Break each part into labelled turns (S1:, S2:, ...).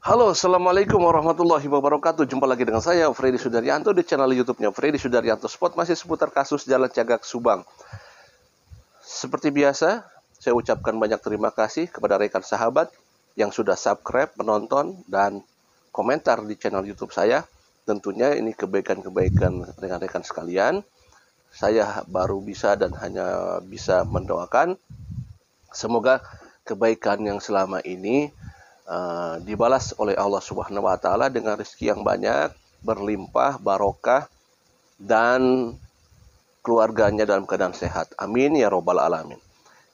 S1: Halo, Assalamualaikum warahmatullahi wabarakatuh. Jumpa lagi dengan saya, Freddy Sudaryanto, di channel YouTube-nya Freddy Sudaryanto Spot, masih seputar kasus Jalan Cagak, Subang. Seperti biasa, saya ucapkan banyak terima kasih kepada rekan sahabat yang sudah subscribe, menonton, dan komentar di channel YouTube saya. Tentunya ini kebaikan-kebaikan rekan-rekan sekalian. Saya baru bisa dan hanya bisa mendoakan semoga kebaikan yang selama ini dibalas oleh Allah Subhanahu wa taala dengan rezeki yang banyak, berlimpah, barokah, dan keluarganya dalam keadaan sehat. Amin ya robbal alamin.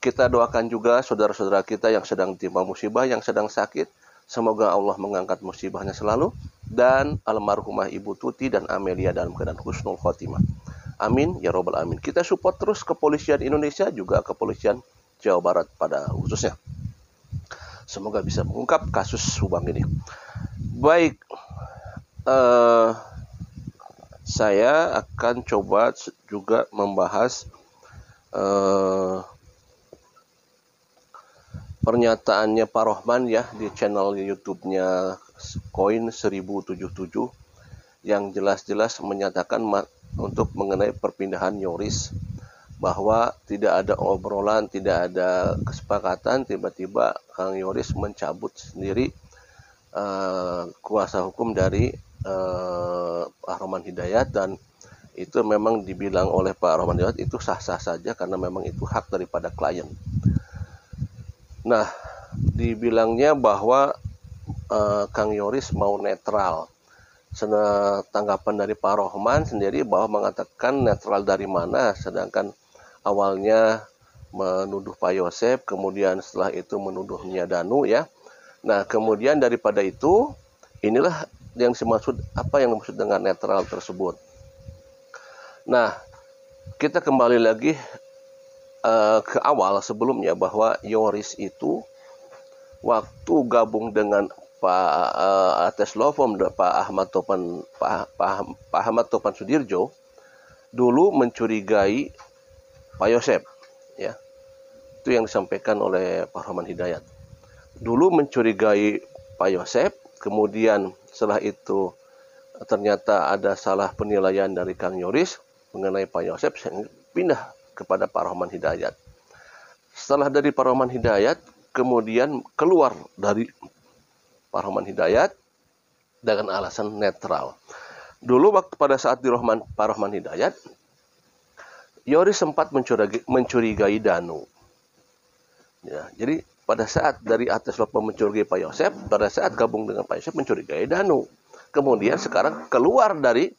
S1: Kita doakan juga saudara-saudara kita yang sedang ditimpa musibah, yang sedang sakit. Semoga Allah mengangkat musibahnya selalu, dan almarhumah Ibu Tuti dan Amelia dalam keadaan husnul khotimah. Amin ya robbal alamin. Kita support terus kepolisian Indonesia, juga kepolisian Jawa Barat pada khususnya. Semoga bisa mengungkap kasus Subang ini. Baik, saya akan coba juga membahas pernyataannya Pak Rohman ya di channel YouTube-nya Koin 1077 yang jelas-jelas menyatakan untuk mengenai perpindahan Yoris, bahwa tidak ada obrolan, tidak ada kesepakatan, tiba-tiba Kang Yoris mencabut sendiri kuasa hukum dari Pak Rohman Hidayat, dan itu memang dibilang oleh Pak Rohman Hidayat itu sah-sah saja karena memang itu hak daripada klien. Nah, dibilangnya bahwa Kang Yoris mau netral. Tanggapan dari Pak Rohman sendiri bahwa mengatakan netral dari mana, sedangkan awalnya menuduh Pak Yosep, kemudian setelah itu menuduhnya Danu ya. Nah, kemudian daripada itu, inilah yang dimaksud, apa yang dimaksud dengan netral tersebut. Nah, kita kembali lagi ke awal sebelumnya, bahwa Yoris itu waktu gabung dengan Pak Ates Lofom, Pak Ahmad Topan Sudirjo, dulu mencurigai Pak Yosep, ya. Itu yang disampaikan oleh Pak Rohman Hidayat. Dulu mencurigai Pak Yosep, kemudian setelah itu ternyata ada salah penilaian dari Kang Yoris mengenai Pak Yosep, pindah kepada Pak Rohman Hidayat. Setelah dari Pak Rohman Hidayat, kemudian keluar dari Pak Rohman Hidayat dengan alasan netral. Dulu waktu pada saat di Pak Rohman Hidayat, Yoris sempat mencurigai Danu. Ya, jadi pada saat dari atas Lopom mencurigai Pak Yosep, pada saat gabung dengan Pak Yosep mencurigai Danu. Kemudian sekarang keluar dari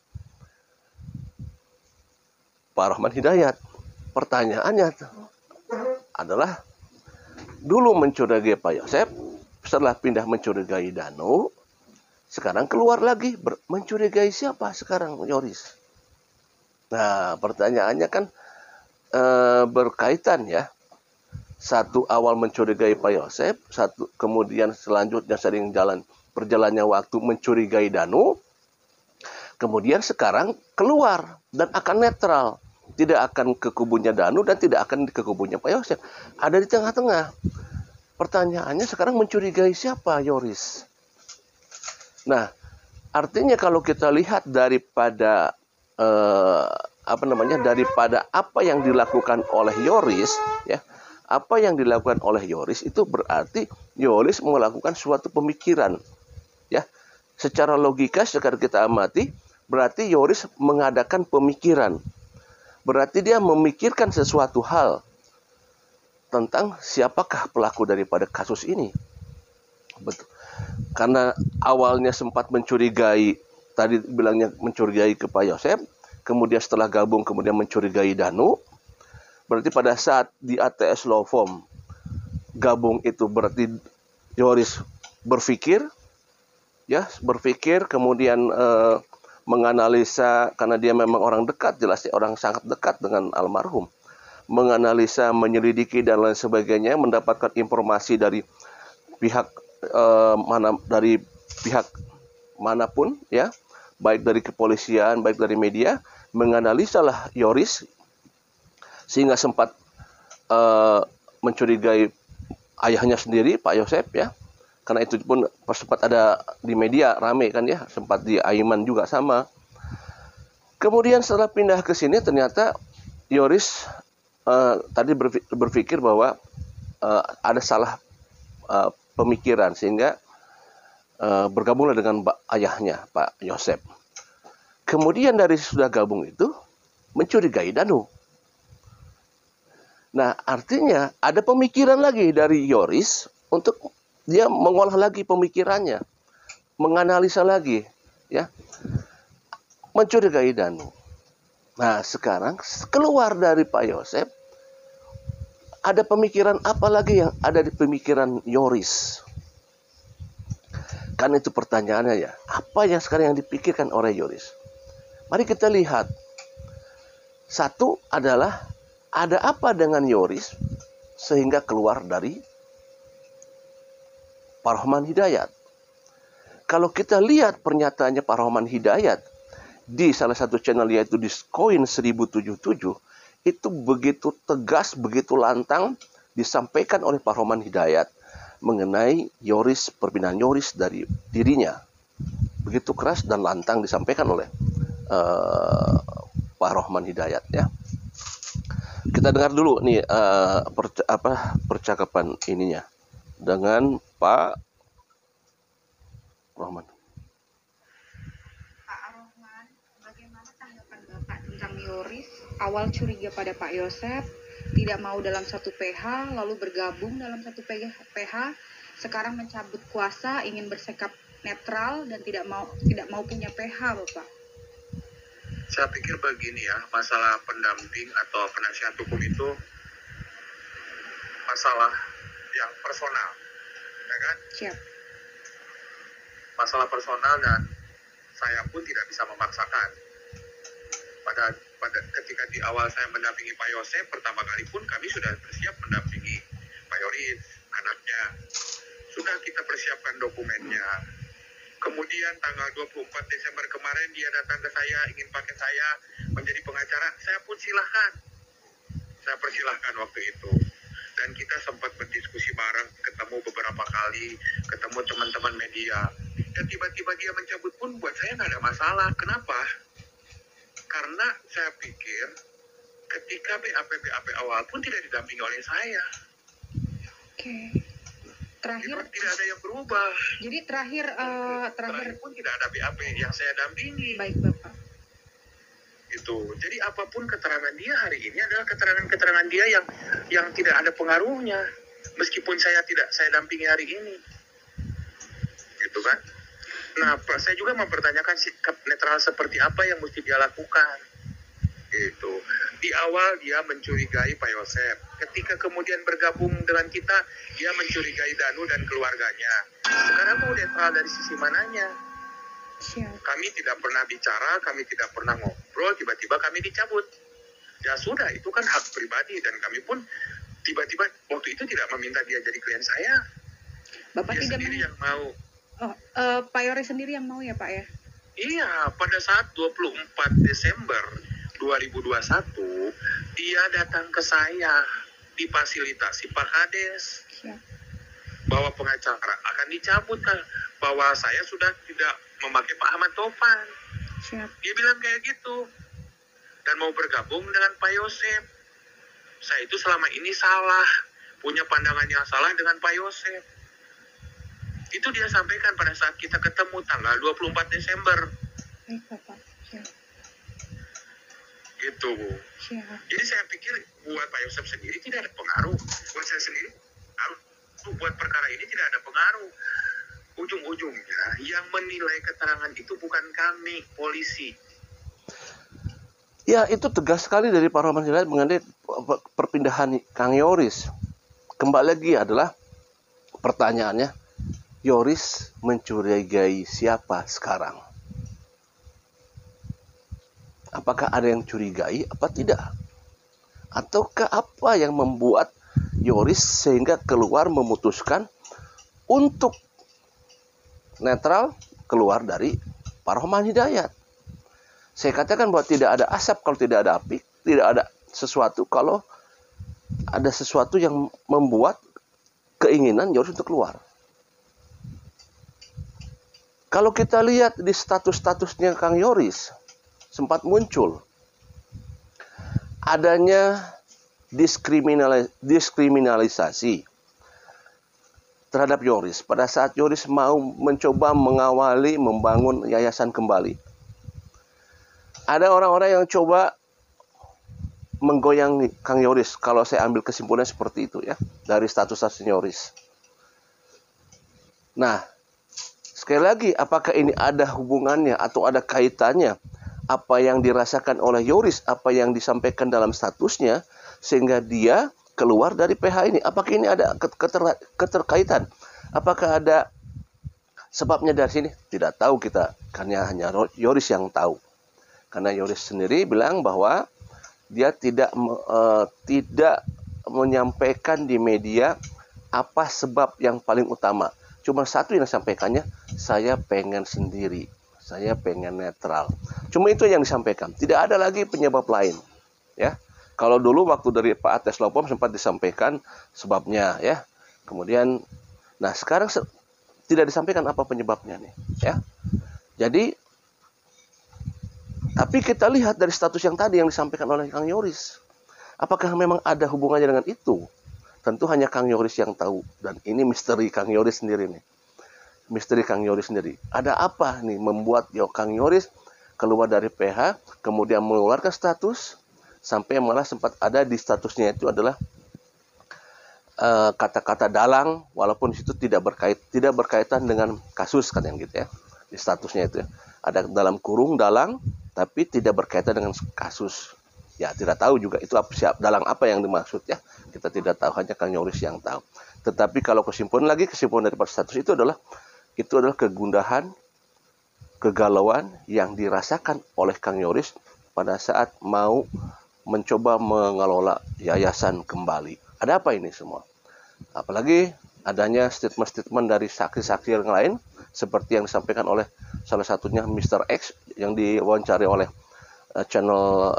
S1: Pak Rohman Hidayat. Pertanyaannya adalah, dulu mencurigai Pak Yosep, setelah pindah mencurigai Danu, sekarang keluar lagi mencurigai siapa sekarang Yoris? Nah, pertanyaannya kan berkaitan ya. Satu awal mencurigai Pak Yosep, satu kemudian selanjutnya sering berjalannya waktu mencurigai Danu, kemudian sekarang keluar dan akan netral, tidak akan ke kubunya Danu dan tidak akan ke kubunya Pak Yosep, ada di tengah-tengah. Pertanyaannya sekarang mencurigai siapa Yoris? Nah, artinya kalau kita lihat daripada daripada apa yang dilakukan oleh Yoris, ya, apa yang dilakukan oleh Yoris itu berarti Yoris melakukan suatu pemikiran, ya. Secara logika, sekarang kita amati, berarti Yoris mengadakan pemikiran. Berarti dia memikirkan sesuatu hal tentang siapakah pelaku daripada kasus ini. Betul. Karena awalnya sempat mencurigai, tadi bilangnya mencurigai ke Pak Yosep, kemudian setelah gabung kemudian mencurigai Danu. Berarti pada saat di ATS Lofom gabung itu berarti Yoris berpikir, ya, kemudian menganalisa, karena dia memang orang dekat, jelasnya orang sangat dekat dengan almarhum, menganalisa, menyelidiki dan lain sebagainya, mendapatkan informasi dari pihak dari pihak manapun, ya, baik dari kepolisian, baik dari media, menganalisalah Yoris sehingga sempat mencurigai ayahnya sendiri, Pak Yosep, ya. Karena itu pun sempat ada di media rame kan ya, sempat di Aiman juga sama. Kemudian setelah pindah ke sini ternyata Yoris tadi berpikir bahwa ada salah pemikiran sehingga bergabunglah dengan ayahnya Pak Yosep. Kemudian dari sudah gabung itu mencurigai Danu. Nah, artinya ada pemikiran lagi dari Yoris untuk dia mengolah lagi pemikirannya, menganalisa lagi, ya, mencurigai Danu. Nah, sekarang keluar dari Pak Yosep, ada pemikiran apa lagi yang ada di pemikiran Yoris? Kan itu pertanyaannya ya, apa yang sekarang yang dipikirkan oleh Yoris? Mari kita lihat. Satu adalah ada apa dengan Yoris sehingga keluar dari Pak Rohman Hidayat. Kalau kita lihat pernyataannya Pak Rohman Hidayat di salah satu channel yaitu di Koin 1077, itu begitu tegas, begitu lantang disampaikan oleh Pak Rohman Hidayat mengenai Yoris, perpindahan Yoris dari dirinya. Begitu keras dan lantang disampaikan oleh Pak Rohman Hidayat ya. Kita dengar dulu nih percakapan ininya dengan Pak Rohman.
S2: Pak Rohman, bagaimana tanggapan Bapak tentang Yoris awal curiga pada Pak Yosep, tidak mau dalam satu PH, lalu bergabung dalam satu PH, sekarang mencabut kuasa, ingin bersikap netral dan tidak mau punya PH, Bapak?
S3: Saya pikir begini ya, masalah pendamping atau penasihat hukum itu masalah yang personal, ya kan?
S2: Siap.
S3: Masalah personal dan saya pun tidak bisa memaksakan. Pada ketika di awal saya mendampingi Pak Yosep, pertama kali pun kami sudah bersiap mendampingi Pak Yoris, anaknya. Sudah kita persiapkan dokumennya. Kemudian tanggal 24 Desember kemarin dia datang ke saya, ingin pakai saya menjadi pengacara. Saya pun silahkan. Saya persilahkan waktu itu. Dan kita sempat berdiskusi bareng, ketemu beberapa kali, ketemu teman-teman media. Dan tiba-tiba dia mencabut pun buat saya nggak ada masalah. Kenapa? Karena saya pikir ketika BAP awal pun tidak didampingi oleh saya.
S2: Oke. Terakhir
S3: tidak ada yang berubah.
S2: Jadi terakhir
S3: pun tidak ada BAP yang saya dampingi.
S2: Baik, Bapak.
S3: Gitu. Jadi apapun keterangan dia hari ini adalah keterangan dia yang tidak ada pengaruhnya, meskipun saya dampingi hari ini. Gitu kan? Nah, saya juga mempertanyakan sikap netral seperti apa yang mesti dia lakukan. Gitu. Di awal dia mencurigai Pak Yosep. Ketika kemudian bergabung dengan kita, dia mencurigai Danu dan keluarganya. Sekarang mau netral dari sisi mananya?
S2: Siap.
S3: Kami tidak pernah bicara, kami tidak pernah ngobrol, tiba-tiba kami dicabut. Ya sudah, itu kan hak pribadi dan kami pun tiba-tiba waktu itu tidak meminta dia jadi klien saya.
S2: Bapak
S3: dia
S2: tidak
S3: sendiri yang mau.
S2: Oh, Pak Yoris sendiri yang mau ya, Pak ya?
S3: Iya, pada saat 24 Desember 2021, dia datang ke saya difasilitasi Pak Kades.
S2: Siap.
S3: Bahwa pengacara akan dicabut kan, bahwa saya sudah tidak memakai Pak Ahmad Taufan.
S2: Siap.
S3: Dia bilang kayak gitu. Dan mau bergabung dengan Pak Yosep. Saya itu selama ini salah, punya pandangan yang salah dengan Pak Yosep. Itu dia sampaikan pada saat kita ketemu tanggal 24 Desember.
S2: Baik, Bapak. Siap.
S3: Gitu.
S2: Siap.
S3: Jadi saya pikir buat Pak Yosep sendiri tidak ada pengaruh. Buat saya sendiri, buat perkara ini tidak ada pengaruh. Ujung-ujungnya yang menilai keterangan itu bukan kami, polisi.
S1: Ya, itu tegas sekali dari Pak Rohman Hidayat mengenai perpindahan Kang Yoris. Kembali lagi adalah pertanyaannya, Yoris mencurigai siapa sekarang? Apakah ada yang curigai apa tidak? Ataukah apa yang membuat Yoris sehingga keluar memutuskan untuk netral keluar dari Pak Rohman Hidayat? Saya katakan bahwa tidak ada asap kalau tidak ada api, tidak ada sesuatu kalau ada sesuatu yang membuat keinginan Yoris untuk keluar. Kalau kita lihat di status-statusnya Kang Yoris, sempat muncul adanya diskriminalisasi terhadap Yoris pada saat Yoris mau mencoba mengawali membangun yayasan kembali. Ada orang-orang yang coba menggoyang Kang Yoris, kalau saya ambil kesimpulan seperti itu ya, dari status Yoris. Nah, sekali lagi, apakah ini ada hubungannya atau ada kaitannya apa yang dirasakan oleh Yoris, apa yang disampaikan dalam statusnya, sehingga dia keluar dari PH ini? Apakah ini ada keterkaitan? Apakah ada sebabnya dari sini? Tidak tahu kita, karena hanya Yoris yang tahu. Karena Yoris sendiri bilang bahwa dia tidak menyampaikan di media apa sebab yang paling utama. Cuma satu yang disampaikannya, saya pengen sendiri, saya pengen netral. Cuma itu yang disampaikan. Tidak ada lagi penyebab lain, ya. Kalau dulu waktu dari Pak Ates Lopom sempat disampaikan sebabnya, ya. Kemudian, nah sekarang tidak disampaikan apa penyebabnya nih, ya. Jadi, tapi kita lihat dari status yang tadi yang disampaikan oleh Kang Yoris, apakah memang ada hubungannya dengan itu? Tentu hanya Kang Yoris yang tahu, dan ini misteri Kang Yoris sendiri nih. Misteri Kang Yoris sendiri. Ada apa nih membuat Kang Yoris keluar dari PH, kemudian mengeluarkan status, sampai malah sempat ada di statusnya itu adalah kata-kata dalang, walaupun itu tidak berkaitan dengan kasus, kan yang gitu ya, di statusnya itu ya. Ada dalam kurung dalang, tapi tidak berkaitan dengan kasus. Ya, tidak tahu juga itu dalang apa yang dimaksud ya. Kita tidak tahu, hanya Kang Yoris yang tahu. Tetapi kalau kesimpulan daripada status itu adalah kegundahan, kegalauan yang dirasakan oleh Kang Yoris pada saat mau mencoba mengelola yayasan kembali. Ada apa ini semua? Apalagi adanya statement-statement dari saksi-saksi yang lain, seperti yang disampaikan oleh salah satunya Mr. X yang diwawancari oleh channel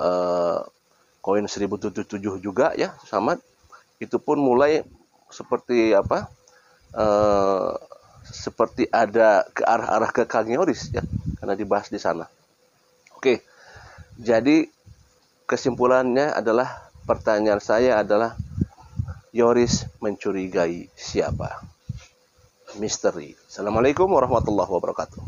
S1: Koin 1077 juga ya, sama. Itu pun mulai seperti apa? Seperti ada ke arah-arah ke Kang Yoris ya, karena dibahas di sana. Oke. Jadi kesimpulannya adalah, pertanyaan saya adalah, Yoris mencurigai siapa? Misteri. Assalamualaikum warahmatullahi wabarakatuh.